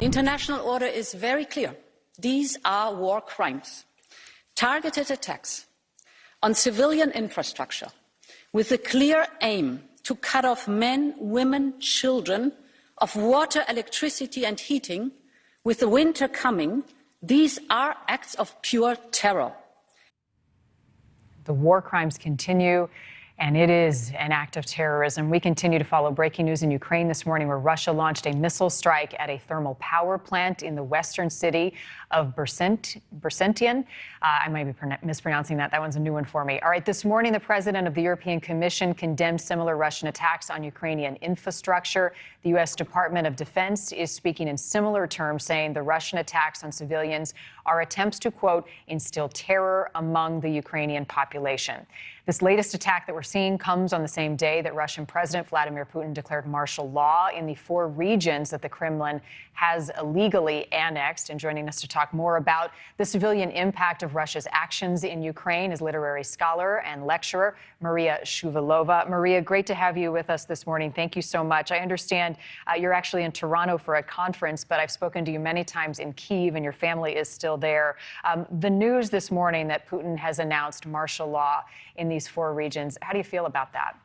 The international order is very clear. These are war crimes, targeted attacks on civilian infrastructure with a clear aim to cut off men, women, children of water, electricity and heating. With the winter coming, these are acts of pure terror. The war crimes continue, and it is an act of terrorism. We continue to follow breaking news in Ukraine this morning, where Russia launched a missile strike at a thermal power plant in the western city of Bersentian. I might be mispronouncing that. That one's a new one for me. All right, this morning, the president of the European Commission condemned similar Russian attacks on Ukrainian infrastructure. The U.S. Department of Defense is speaking in similar terms, saying the Russian attacks on civilians are attempts to, quote, instill terror among the Ukrainian population. This latest attack that we're seeing comes on the same day that Russian President Vladimir Putin declared martial law in the 4 regions that the Kremlin has illegally annexed. And joining us to talk more about the civilian impact of Russia's actions in Ukraine is literary scholar and lecturer Maria Shuvalova. Maria, great to have you with us this morning. Thank you so much. I understand you're actually in Toronto for a conference, but I've spoken to you many times in Kyiv, and your family is still there. The news this morning that Putin has announced martial law in these 4 regions, how do you feel about that?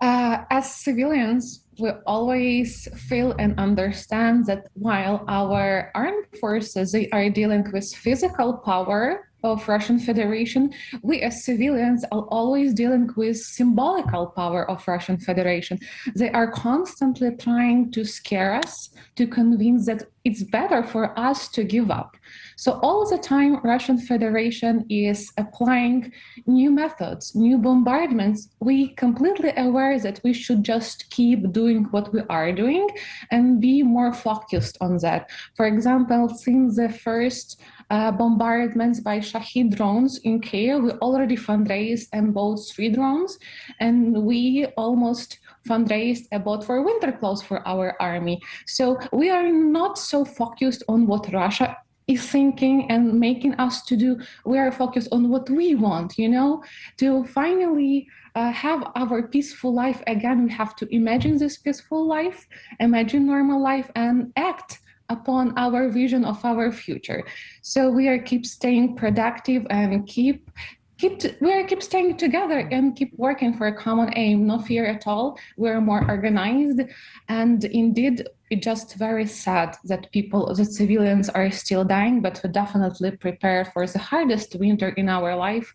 As civilians, we always feel and understand that while our armed forces, they are dealing with physical power of Russian Federation, we as civilians are always dealing with symbolical power of Russian Federation. They are constantly trying to scare us, to convince that it's better for us to give up. So all the time, Russian Federation is applying new methods, new bombardments. We completely aware that we should just keep doing what we are doing and be more focused on that. For example, since the first bombardments by Shahid drones in Kyiv, we already fundraised and bought 3 drones, and we almost fundraised a bought for winter clothes for our army. So we are not so focused on what Russia is thinking and making us to do. We are focused on what we want, to finally have our peaceful life again. We have to imagine this peaceful life, imagine normal life, and act upon our vision of our future. So we are keep staying productive and keep staying together and keep working for a common aim. No fear at all. We're more organized, and indeed, it's just very sad that the civilians are still dying, but we're definitely prepared for the hardest winter in our life.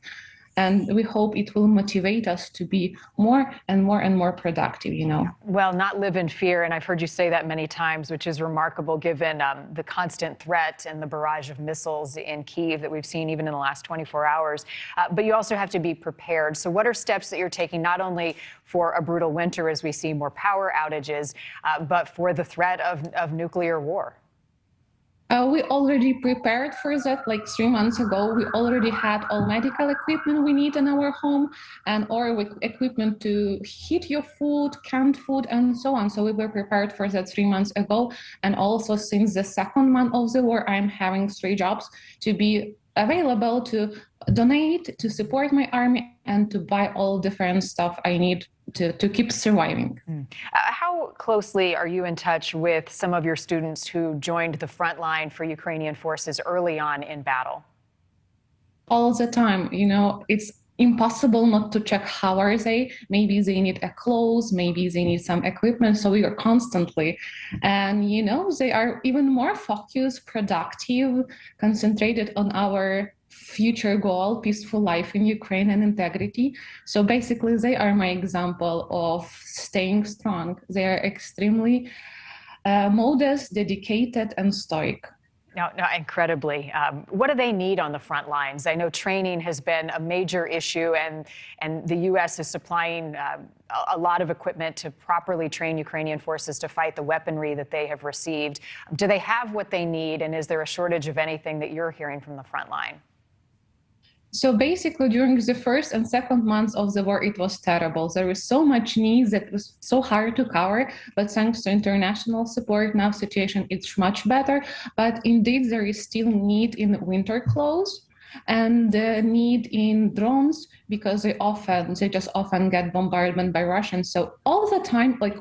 And we hope it will motivate us to be more and more productive, Well, not live in fear. And I've heard you say that many times, which is remarkable given the constant threat and the barrage of missiles in Kyiv that we've seen even in the last 24 hours. But you also have to be prepared. So what are steps that you're taking not only for a brutal winter as we see more power outages, but for the threat of nuclear war? We already prepared for that. Like 3 months ago, we already had all medical equipment we need in our home, and or with equipment to heat your food, canned food, and so on. So we were prepared for that 3 months ago. And also since the 2nd month of the war, I'm having 3 jobs to be available to donate, to support my army, and to buy all different stuff I need to keep surviving. How closely are you in touch with some of your students who joined the front line for Ukrainian forces early on in battle? All the time, it's impossible not to check how are they. Maybe they need a clothes, maybe they need some equipment. So we are constantly, and they are even more focused, productive, concentrated on our future goal, peaceful life in Ukraine and integrity. So basically, they are my example of staying strong. They are extremely modest, dedicated, and stoic. No, incredibly. What do they need on the front lines? I know training has been a major issue, and the U.S. is supplying a lot of equipment to properly train Ukrainian forces to fight the weaponry that they have received. Do they have what they need, and is there a shortage of anything that you're hearing from the front line? So basically, during the 1st and 2nd months of the war, it was terrible. There was so much needs that it was so hard to cover, but thanks to international support, now situation is much better. But indeed, there is still need in winter clothes. and the need in drones because they just often get bombarded by Russians. So all the time, like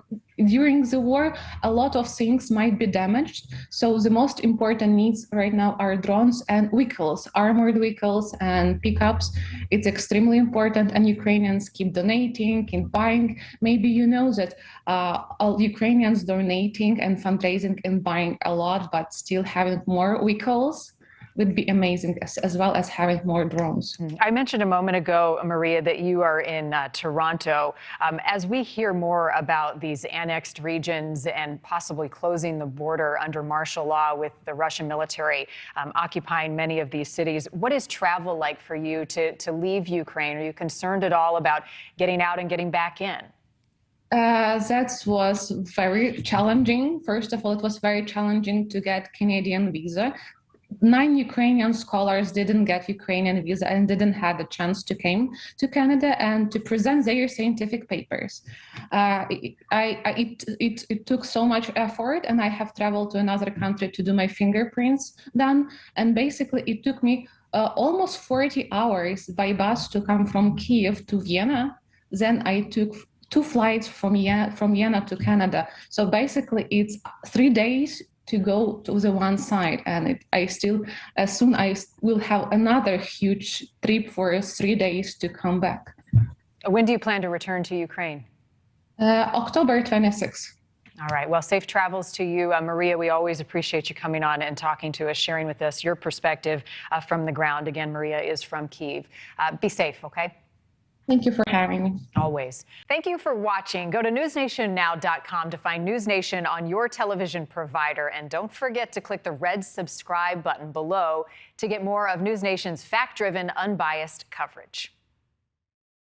during the war, a lot of things might be damaged. So the most important needs right now are drones and vehicles, armored vehicles and pickups. It's extremely important, and Ukrainians keep donating, keep buying. Maybe you know that all Ukrainians donating and fundraising and buying a lot, but still having more vehicles would be amazing, as well as having more drones. I mentioned a moment ago, Maria, that you are in Toronto. As we hear more about these annexed regions and possibly closing the border under martial law with the Russian military occupying many of these cities, what is travel like for you to leave Ukraine? Are you concerned at all about getting out and getting back in? That was very challenging. First of all, it was very challenging to get Canadian visa. 9 Ukrainian scholars didn't get Ukrainian visa and didn't have the chance to come to Canada and to present their scientific papers. It took so much effort, and I have traveled to another country to do my fingerprints done. And basically, it took me almost 40 hours by bus to come from Kyiv to Vienna. Then I took 2 flights from Vienna to Canada. So basically, it's 3 days to go to the one side, and I will have another huge trip for 3 days to come back. When do you plan to return to Ukraine? October 26th. All right. Well, safe travels to you, Maria. We always appreciate you coming on and talking to us, sharing with us your perspective from the ground. Again, Maria is from Kyiv. Be safe, okay? Thank you for having me. Always. Thank you for watching. Go to newsnationnow.com to find NewsNation on your television provider. And don't forget to click the red subscribe button below to get more of NewsNation's fact-driven, unbiased coverage.